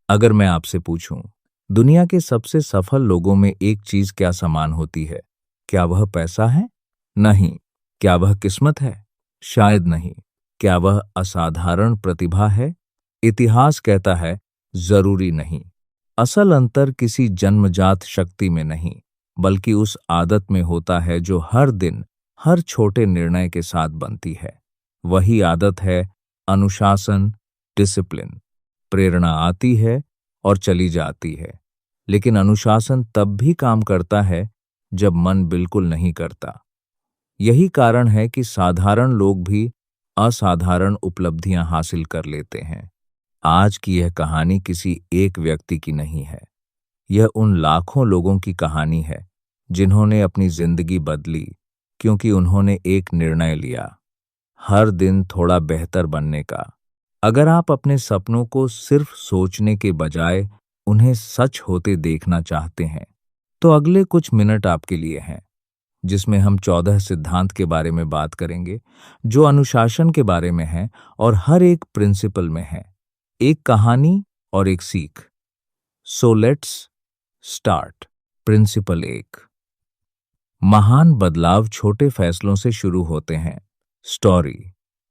अगर मैं आपसे पूछूं, दुनिया के सबसे सफल लोगों में एक चीज क्या समान होती है? क्या वह पैसा है? नहीं। क्या वह किस्मत है? शायद नहीं। क्या वह असाधारण प्रतिभा है? इतिहास कहता है, जरूरी नहीं। असल अंतर किसी जन्मजात शक्ति में नहीं, बल्कि उस आदत में होता है जो हर दिन, हर छोटे निर्णय के साथ बनती है। वही आदत है अनुशासन, डिसिप्लिन। प्रेरणा आती है और चली जाती है, लेकिन अनुशासन तब भी काम करता है जब मन बिल्कुल नहीं करता। यही कारण है कि साधारण लोग भी असाधारण उपलब्धियां हासिल कर लेते हैं। आज की यह कहानी किसी एक व्यक्ति की नहीं है। यह उन लाखों लोगों की कहानी है जिन्होंने अपनी जिंदगी बदली क्योंकि उन्होंने एक निर्णय लिया, हर दिन थोड़ा बेहतर बनने का। अगर आप अपने सपनों को सिर्फ सोचने के बजाय उन्हें सच होते देखना चाहते हैं, तो अगले कुछ मिनट आपके लिए हैं, जिसमें हम 14 सिद्धांत के बारे में बात करेंगे, जो अनुशासन के बारे में हैं और हर एक प्रिंसिपल में है, एक कहानी और एक सीख। So let's start. प्रिंसिपल 1। महान बदलाव छोटे फैसलों से शुरू होते हैं। स्टोरी।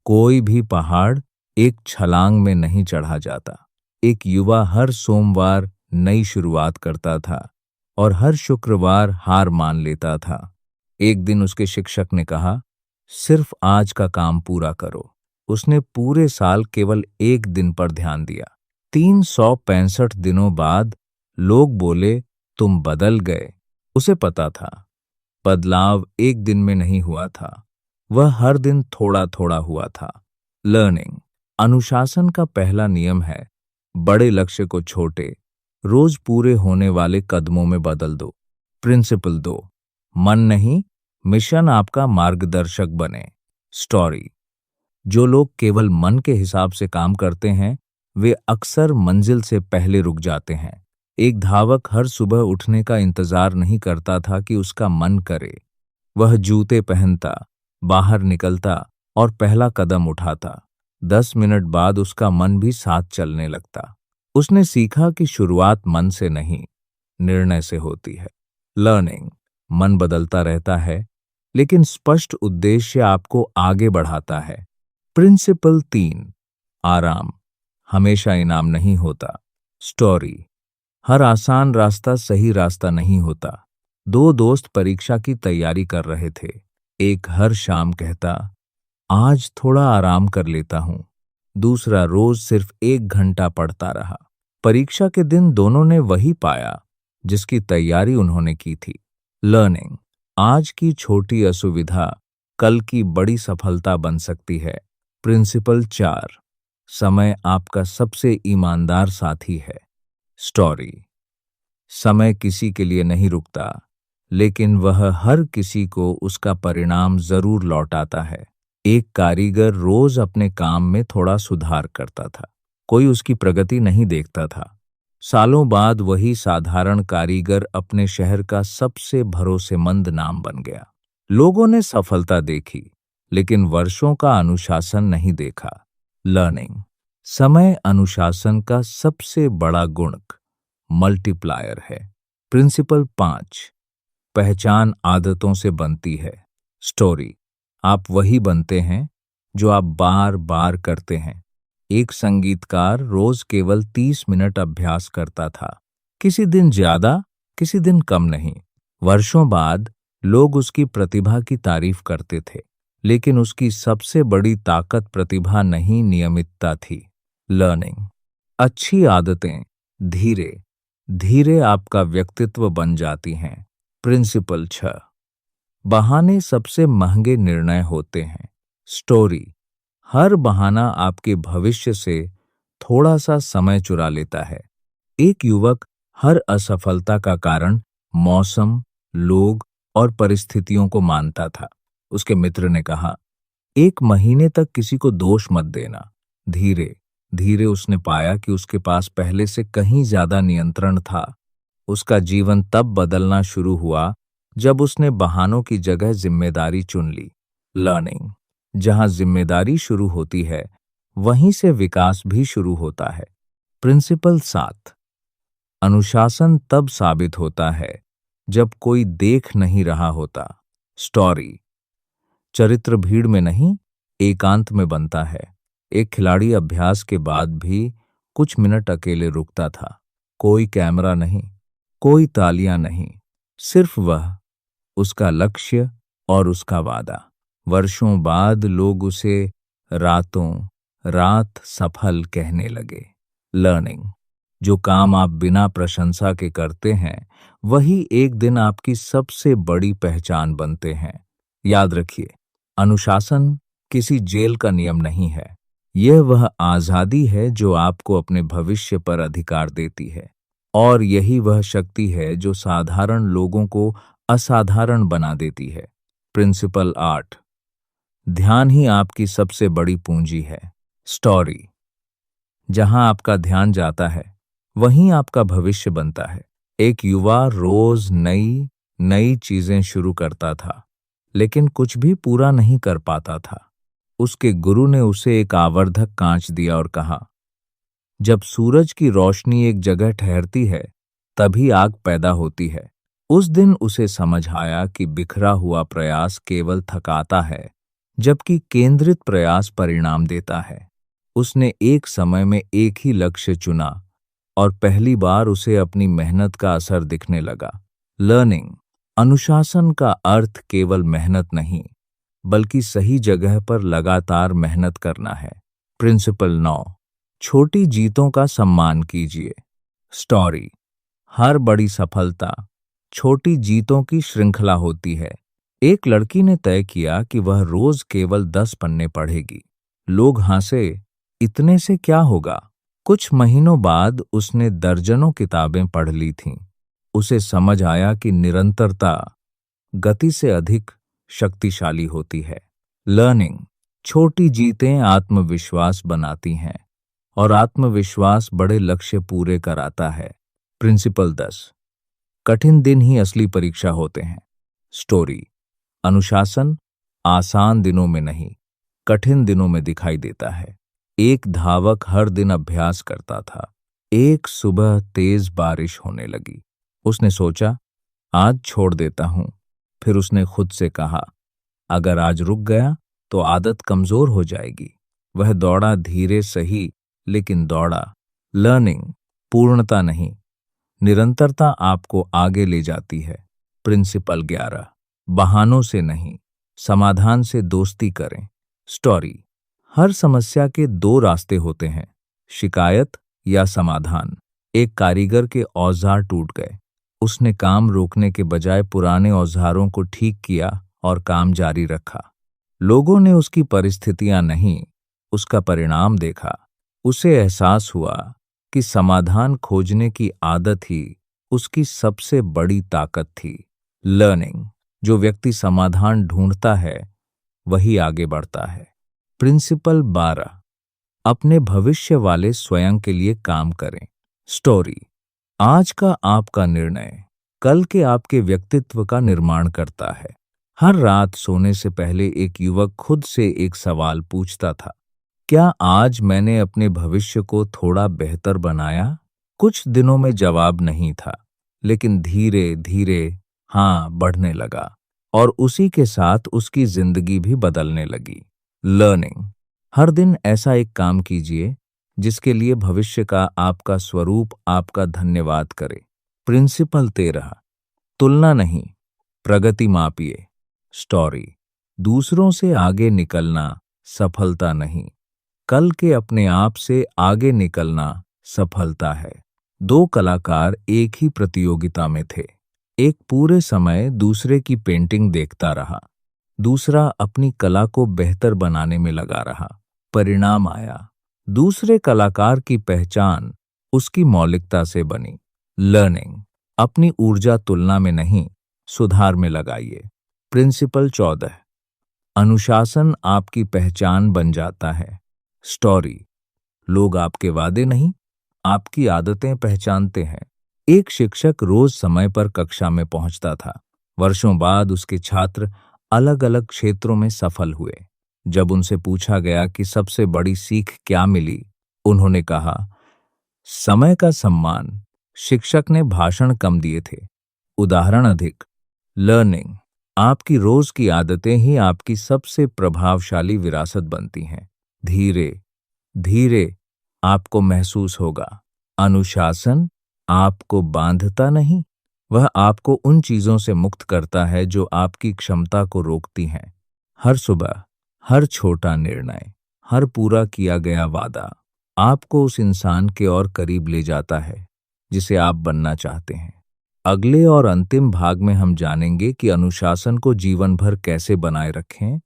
कोई भी पहाड़ एक छलांग में नहीं चढ़ा जाता। एक युवा हर सोमवार नई शुरुआत करता था और हर शुक्रवार हार मान लेता था। एक दिन उसके शिक्षक ने कहा, सिर्फ आज का काम पूरा करो। उसने पूरे साल केवल एक दिन पर ध्यान दिया। 365 दिनों बाद लोग बोले, तुम बदल गए। उसे पता था, बदलाव एक दिन में नहीं हुआ था, वह हर दिन थोड़ा थोड़ा हुआ था। लर्निंग। अनुशासन का पहला नियम है, बड़े लक्ष्य को छोटे, रोज पूरे होने वाले कदमों में बदल दो। प्रिंसिपल 2। मन नहीं, मिशन आपका मार्गदर्शक बने। स्टोरी। जो लोग केवल मन के हिसाब से काम करते हैं, वे अक्सर मंजिल से पहले रुक जाते हैं। एक धावक हर सुबह उठने का इंतजार नहीं करता था कि उसका मन करे। वह जूते पहनता, बाहर निकलता और पहला कदम उठाता। 10 मिनट बाद उसका मन भी साथ चलने लगता। उसने सीखा कि शुरुआत मन से नहीं, निर्णय से होती है। लर्निंग। मन बदलता रहता है, लेकिन स्पष्ट उद्देश्य आपको आगे बढ़ाता है। प्रिंसिपल 3। आराम हमेशा इनाम नहीं होता। स्टोरी। हर आसान रास्ता सही रास्ता नहीं होता। 2 दोस्त परीक्षा की तैयारी कर रहे थे। एक हर शाम कहता, आज थोड़ा आराम कर लेता हूं। दूसरा रोज सिर्फ 1 घंटा पढ़ता रहा। परीक्षा के दिन दोनों ने वही पाया जिसकी तैयारी उन्होंने की थी। लर्निंग। आज की छोटी असुविधा कल की बड़ी सफलता बन सकती है। प्रिंसिपल 4। समय आपका सबसे ईमानदार साथी है। स्टोरी। समय किसी के लिए नहीं रुकता, लेकिन वह हर किसी को उसका परिणाम जरूर लौटाता है। एक कारीगर रोज अपने काम में थोड़ा सुधार करता था। कोई उसकी प्रगति नहीं देखता था। सालों बाद वही साधारण कारीगर अपने शहर का सबसे भरोसेमंद नाम बन गया। लोगों ने सफलता देखी, लेकिन वर्षों का अनुशासन नहीं देखा। लर्निंग। समय अनुशासन का सबसे बड़ा गुण मल्टीप्लायर है। प्रिंसिपल 5। पहचान आदतों से बनती है। स्टोरी। आप वही बनते हैं जो आप बार बार करते हैं। एक संगीतकार रोज केवल 30 मिनट अभ्यास करता था, किसी दिन ज्यादा, किसी दिन कम नहीं। वर्षों बाद लोग उसकी प्रतिभा की तारीफ करते थे, लेकिन उसकी सबसे बड़ी ताकत प्रतिभा नहीं, नियमितता थी। लर्निंग। अच्छी आदतें धीरे धीरे आपका व्यक्तित्व बन जाती हैं। प्रिंसिपल 6। बहाने सबसे महंगे निर्णय होते हैं। स्टोरी। हर बहाना आपके भविष्य से थोड़ा सा समय चुरा लेता है। एक युवक हर असफलता का कारण मौसम, लोग और परिस्थितियों को मानता था। उसके मित्र ने कहा, 1 महीने तक किसी को दोष मत देना। धीरे धीरे उसने पाया कि उसके पास पहले से कहीं ज्यादा नियंत्रण था। उसका जीवन तब बदलना शुरू हुआ जब उसने बहानों की जगह जिम्मेदारी चुन ली। लर्निंग। जहां जिम्मेदारी शुरू होती है, वहीं से विकास भी शुरू होता है। प्रिंसिपल 7। अनुशासन तब साबित होता है जब कोई देख नहीं रहा होता। स्टोरी। चरित्र भीड़ में नहीं, एकांत में बनता है। एक खिलाड़ी अभ्यास के बाद भी कुछ मिनट अकेले रुकता था। कोई कैमरा नहीं, कोई तालियां नहीं, सिर्फ वह, उसका लक्ष्य और उसका वादा। वर्षों बाद लोग उसे रातों रात सफल कहने लगे। लर्निंग। जो काम आप बिना प्रशंसा के करते हैं, वही एक दिन आपकी सबसे बड़ी पहचान बनते हैं। याद रखिए, अनुशासन किसी जेल का नियम नहीं है। यह वह आजादी है जो आपको अपने भविष्य पर अधिकार देती है। और यही वह शक्ति है जो साधारण लोगों को असाधारण बना देती है। प्रिंसिपल 8। ध्यान ही आपकी सबसे बड़ी पूंजी है। स्टोरी। जहां आपका ध्यान जाता है, वहीं आपका भविष्य बनता है। एक युवा रोज नई नई चीजें शुरू करता था, लेकिन कुछ भी पूरा नहीं कर पाता था। उसके गुरु ने उसे एक आवर्धक कांच दिया और कहा, जब सूरज की रोशनी एक जगह ठहरती है, तभी आग पैदा होती है। उस दिन उसे समझ आया कि बिखरा हुआ प्रयास केवल थकाता है, जबकि केंद्रित प्रयास परिणाम देता है। उसने एक समय में एक ही लक्ष्य चुना और पहली बार उसे अपनी मेहनत का असर दिखने लगा। लर्निंग। अनुशासन का अर्थ केवल मेहनत नहीं, बल्कि सही जगह पर लगातार मेहनत करना है। प्रिंसिपल 9। छोटी जीतों का सम्मान कीजिए। स्टोरी। हर बड़ी सफलता छोटी जीतों की श्रृंखला होती है। एक लड़की ने तय किया कि वह रोज केवल 10 पन्ने पढ़ेगी। लोग हंसे, इतने से क्या होगा? कुछ महीनों बाद उसने दर्जनों किताबें पढ़ ली थीं। उसे समझ आया कि निरंतरता गति से अधिक शक्तिशाली होती है। लर्निंग। छोटी जीतें आत्मविश्वास बनाती हैं और आत्मविश्वास बड़े लक्ष्य पूरे कराता है। प्रिंसिपल 10। कठिन दिन ही असली परीक्षा होते हैं। स्टोरी। अनुशासन आसान दिनों में नहीं, कठिन दिनों में दिखाई देता है। एक धावक हर दिन अभ्यास करता था। एक सुबह तेज बारिश होने लगी। उसने सोचा, आज छोड़ देता हूं। फिर उसने खुद से कहा, अगर आज रुक गया तो आदत कमजोर हो जाएगी। वह दौड़ा, धीरे सही, लेकिन दौड़ा। लर्निंग। पूर्णता नहीं, निरंतरता आपको आगे ले जाती है। प्रिंसिपल 11। बहानों से नहीं, समाधान से दोस्ती करें। स्टोरी। हर समस्या के 2 रास्ते होते हैं, शिकायत या समाधान। एक कारीगर के औजार टूट गए। उसने काम रोकने के बजाय पुराने औजारों को ठीक किया और काम जारी रखा। लोगों ने उसकी परिस्थितियां नहीं, उसका परिणाम देखा। उसे एहसास हुआ कि समाधान खोजने की आदत ही उसकी सबसे बड़ी ताकत थी। लर्निंग। जो व्यक्ति समाधान ढूंढता है, वही आगे बढ़ता है। प्रिंसिपल 12। अपने भविष्य वाले स्वयं के लिए काम करें। स्टोरी। आज का आपका निर्णय कल के आपके व्यक्तित्व का निर्माण करता है। हर रात सोने से पहले एक युवक खुद से एक सवाल पूछता था, क्या आज मैंने अपने भविष्य को थोड़ा बेहतर बनाया? कुछ दिनों में जवाब नहीं था, लेकिन धीरे धीरे हाँ बढ़ने लगा और उसी के साथ उसकी जिंदगी भी बदलने लगी। लर्निंग। हर दिन ऐसा एक काम कीजिए जिसके लिए भविष्य का आपका स्वरूप आपका धन्यवाद करे। प्रिंसिपल 13। तुलना नहीं, प्रगति मापिए। स्टोरी। दूसरों से आगे निकलना सफलता नहीं, कल के अपने आप से आगे निकलना सफलता है। 2 कलाकार एक ही प्रतियोगिता में थे। एक पूरे समय दूसरे की पेंटिंग देखता रहा, दूसरा अपनी कला को बेहतर बनाने में लगा रहा। परिणाम आया, दूसरे कलाकार की पहचान उसकी मौलिकता से बनी। लर्निंग। अपनी ऊर्जा तुलना में नहीं, सुधार में लगाइए। प्रिंसिपल 14। अनुशासन आपकी पहचान बन जाता है। स्टोरी। लोग आपके वादे नहीं, आपकी आदतें पहचानते हैं। एक शिक्षक रोज समय पर कक्षा में पहुंचता था। वर्षों बाद उसके छात्र अलग अलग क्षेत्रों में सफल हुए। जब उनसे पूछा गया कि सबसे बड़ी सीख क्या मिली, उन्होंने कहा, समय का सम्मान। शिक्षक ने भाषण कम दिए थे, उदाहरण अधिक। लर्निंग। आपकी रोज की आदतें ही आपकी सबसे प्रभावशाली विरासत बनती हैं। धीरे धीरे आपको महसूस होगा। अनुशासन आपको बांधता नहीं, वह आपको उन चीजों से मुक्त करता है जो आपकी क्षमता को रोकती हैं। हर सुबह, हर छोटा निर्णय, हर पूरा किया गया वादा आपको उस इंसान के और करीब ले जाता है जिसे आप बनना चाहते हैं। अगले और अंतिम भाग में हम जानेंगे कि अनुशासन को जीवन भर कैसे बनाए रखें,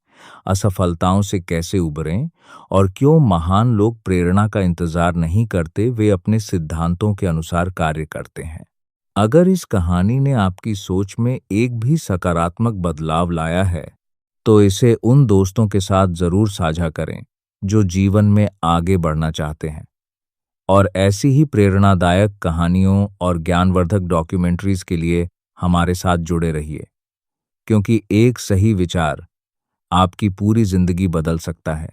असफलताओं से कैसे उबरें और क्यों महान लोग प्रेरणा का इंतजार नहीं करते, वे अपने सिद्धांतों के अनुसार कार्य करते हैं। अगर इस कहानी ने आपकी सोच में एक भी सकारात्मक बदलाव लाया है, तो इसे उन दोस्तों के साथ जरूर साझा करें जो जीवन में आगे बढ़ना चाहते हैं। और ऐसी ही प्रेरणादायक कहानियों और ज्ञानवर्धक डॉक्यूमेंट्रीज के लिए हमारे साथ जुड़े रहिए, क्योंकि एक सही विचार आपकी पूरी जिंदगी बदल सकता है।